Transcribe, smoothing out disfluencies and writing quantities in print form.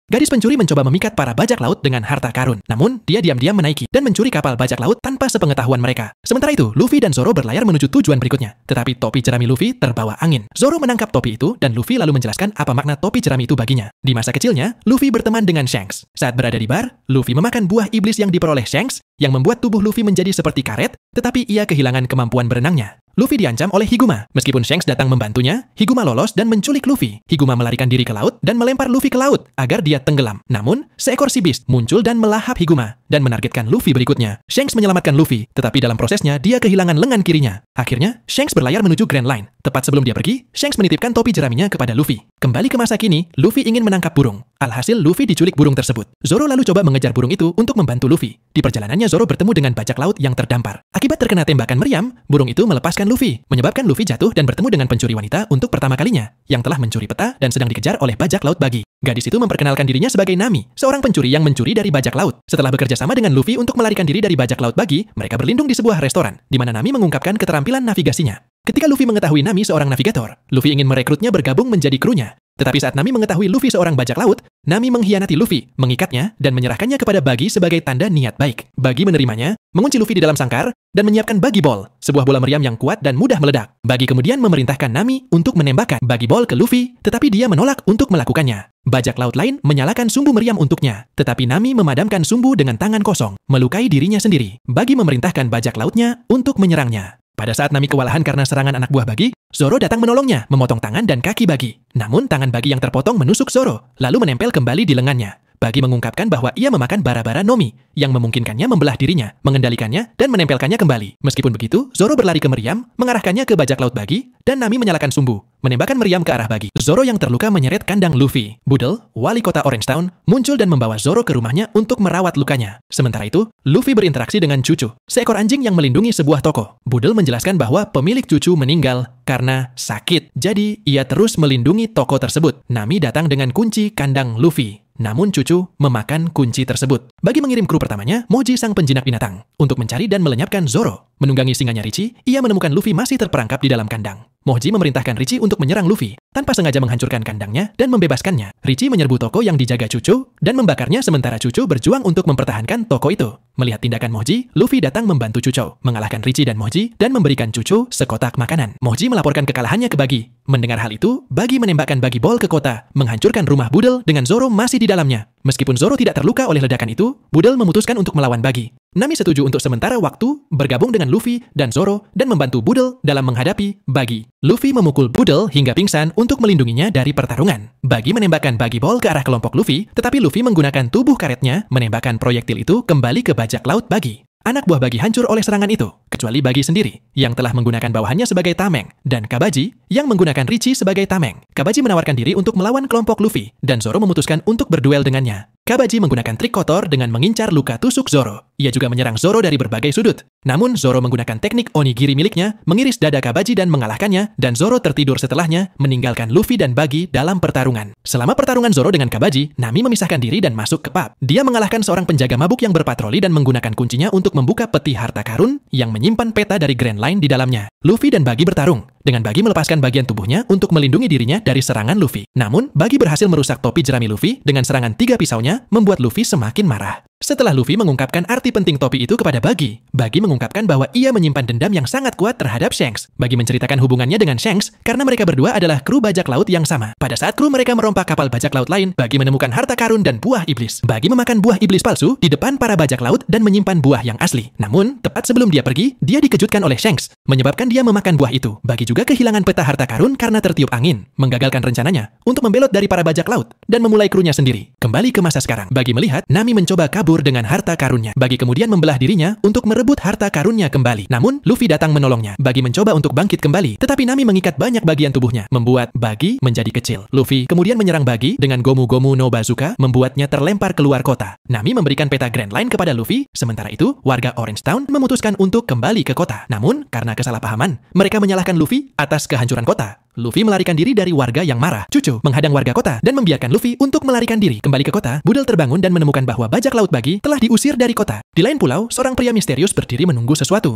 Gadis pencuri mencoba memikat para bajak laut dengan harta karun. Namun, dia diam-diam menaiki dan mencuri kapal bajak laut tanpa sepengetahuan mereka. Sementara itu, Luffy dan Zoro berlayar menuju tujuan berikutnya. Tetapi topi jerami Luffy terbawa angin. Zoro menangkap topi itu dan Luffy lalu menjelaskan apa makna topi jerami itu baginya. Di masa kecilnya, Luffy berteman dengan Shanks. Saat berada di bar, Luffy memakan buah iblis yang diperoleh Shanks yang membuat tubuh Luffy menjadi seperti karet, tetapi ia kehilangan kemampuan berenangnya. Luffy diancam oleh Higuma. Meskipun Shanks datang membantunya, Higuma lolos dan menculik Luffy. Higuma melarikan diri ke laut dan melempar Luffy ke laut agar dia tenggelam. Namun, seekor sea beast muncul dan melahap Higuma dan menargetkan Luffy berikutnya. Shanks menyelamatkan Luffy, tetapi dalam prosesnya dia kehilangan lengan kirinya. Akhirnya, Shanks berlayar menuju Grand Line. Tepat sebelum dia pergi, Shanks menitipkan topi jeraminya kepada Luffy. Kembali ke masa kini, Luffy ingin menangkap burung. Alhasil, Luffy diculik burung tersebut. Zoro lalu coba mengejar burung itu untuk membantu Luffy. Di perjalanannya, Zoro bertemu dengan bajak laut yang terdampar. Akibat terkena tembakan meriam, burung itu melepaskan Luffy, menyebabkan Luffy jatuh dan bertemu dengan pencuri wanita untuk pertama kalinya, yang telah mencuri peta dan sedang dikejar oleh bajak laut Buggy. Gadis itu memperkenalkan dirinya sebagai Nami, seorang pencuri yang mencuri dari bajak laut. Setelah bekerja sama dengan Luffy untuk melarikan diri dari bajak laut Buggy, mereka berlindung di sebuah restoran, di mana Nami mengungkapkan keterampilan navigasinya. Ketika Luffy mengetahui Nami seorang navigator, Luffy ingin merekrutnya bergabung menjadi krunya. Tetapi saat Nami mengetahui Luffy seorang bajak laut, Nami mengkhianati Luffy, mengikatnya, dan menyerahkannya kepada Buggy sebagai tanda niat baik. Buggy menerimanya, mengunci Luffy di dalam sangkar, dan menyiapkan Buggy Ball, sebuah bola meriam yang kuat dan mudah meledak. Buggy kemudian memerintahkan Nami untuk menembakkan Buggy Ball ke Luffy, tetapi dia menolak untuk melakukannya. Bajak laut lain menyalakan sumbu meriam untuknya, tetapi Nami memadamkan sumbu dengan tangan kosong, melukai dirinya sendiri. Buggy memerintahkan bajak lautnya untuk menyerangnya. Pada saat Nami kewalahan karena serangan anak buah Buggy, Zoro datang menolongnya, memotong tangan dan kaki Buggy. Namun, tangan Buggy yang terpotong menusuk Zoro, lalu menempel kembali di lengannya. Buggy mengungkapkan bahwa ia memakan bara-bara Nomi, yang memungkinkannya membelah dirinya, mengendalikannya, dan menempelkannya kembali. Meskipun begitu, Zoro berlari ke meriam, mengarahkannya ke bajak laut Buggy, dan Nami menyalakan sumbu, menembakkan meriam ke arah Buggy. Zoro yang terluka menyeret kandang Luffy. Budel, wali kota Orange Town, muncul dan membawa Zoro ke rumahnya untuk merawat lukanya. Sementara itu, Luffy berinteraksi dengan Cucu, seekor anjing yang melindungi sebuah toko. Budel menjelaskan bahwa pemilik Cucu meninggal karena sakit, jadi ia terus melindungi toko tersebut. Nami datang dengan kunci kandang Luffy. Namun Cucu memakan kunci tersebut. Buggy mengirim kru pertamanya, Moji sang penjinak binatang, untuk mencari dan melenyapkan Zoro. Menunggangi singanya Richie, ia menemukan Luffy masih terperangkap di dalam kandang. Moji memerintahkan Richie untuk menyerang Luffy, tanpa sengaja menghancurkan kandangnya dan membebaskannya. Richie menyerbu toko yang dijaga Cucu dan membakarnya sementara Cucu berjuang untuk mempertahankan toko itu. Melihat tindakan Moji, Luffy datang membantu Cucu, mengalahkan Richie dan Moji dan memberikan Cucu sekotak makanan. Moji melaporkan kekalahannya ke Buggy. Mendengar hal itu, Buggy menembakkan Buggy Ball ke kota, menghancurkan rumah Budel dengan Zoro masih di dalamnya. Meskipun Zoro tidak terluka oleh ledakan itu, Budel memutuskan untuk melawan Buggy. Nami setuju untuk sementara waktu bergabung dengan Luffy dan Zoro dan membantu Budel dalam menghadapi Buggy. Luffy memukul Budel hingga pingsan untuk melindunginya dari pertarungan. Buggy menembakkan Buggy Ball ke arah kelompok Luffy, tetapi Luffy menggunakan tubuh karetnya menembakkan proyektil itu kembali ke bajak laut Buggy. Anak buah Buggy hancur oleh serangan itu, kecuali Buggy sendiri, yang telah menggunakan bawahannya sebagai tameng, dan Kabaji, yang menggunakan Richie sebagai tameng. Kabaji menawarkan diri untuk melawan kelompok Luffy, dan Zoro memutuskan untuk berduel dengannya. Kabaji menggunakan trik kotor dengan mengincar luka tusuk Zoro. Ia juga menyerang Zoro dari berbagai sudut. Namun, Zoro menggunakan teknik onigiri miliknya, mengiris dada Kabaji dan mengalahkannya, dan Zoro tertidur setelahnya, meninggalkan Luffy dan Buggy dalam pertarungan. Selama pertarungan Zoro dengan Kabaji, Nami memisahkan diri dan masuk ke pub. Dia mengalahkan seorang penjaga mabuk yang berpatroli dan menggunakan kuncinya untuk membuka peti harta karun yang menyimpan peta dari Grand Line di dalamnya. Luffy dan Buggy bertarung, dengan Buggy melepaskan bagian tubuhnya untuk melindungi dirinya dari serangan Luffy. Namun, Buggy berhasil merusak topi jerami Luffy dengan serangan 3 pisaunya, membuat Luffy semakin marah. Setelah Luffy mengungkapkan arti penting topi itu kepada Buggy, Buggy mengungkapkan bahwa ia menyimpan dendam yang sangat kuat terhadap Shanks. Buggy menceritakan hubungannya dengan Shanks karena mereka berdua adalah kru bajak laut yang sama. Pada saat kru mereka merompak kapal bajak laut lain, Buggy menemukan harta karun dan buah iblis. Buggy memakan buah iblis palsu di depan para bajak laut dan menyimpan buah yang asli. Namun, tepat sebelum dia pergi, dia dikejutkan oleh Shanks, menyebabkan dia memakan buah itu. Buggy juga kehilangan peta harta karun karena tertiup angin, menggagalkan rencananya untuk membelot dari para bajak laut dan memulai krunya sendiri. Kembali ke masa sekarang, Buggy melihat Nami mencoba kabur dengan harta karunnya. Buggy kemudian membelah dirinya untuk merebut harta karunnya kembali. Namun, Luffy datang menolongnya. Buggy mencoba untuk bangkit kembali, tetapi Nami mengikat banyak bagian tubuhnya, membuat Buggy menjadi kecil. Luffy kemudian menyerang Buggy dengan Gomu Gomu no Bazooka, membuatnya terlempar keluar kota. Nami memberikan peta Grand Line kepada Luffy, sementara itu, warga Orange Town memutuskan untuk kembali ke kota. Namun, karena kesalahpahaman, mereka menyalahkan Luffy atas kehancuran kota. Luffy melarikan diri dari warga yang marah. Cucu menghadang warga kota dan membiarkan Luffy untuk melarikan diri. Kembali ke kota, Budel terbangun dan menemukan bahwa bajak laut Buggy telah diusir dari kota. Di lain pulau, seorang pria misterius berdiri menunggu sesuatu.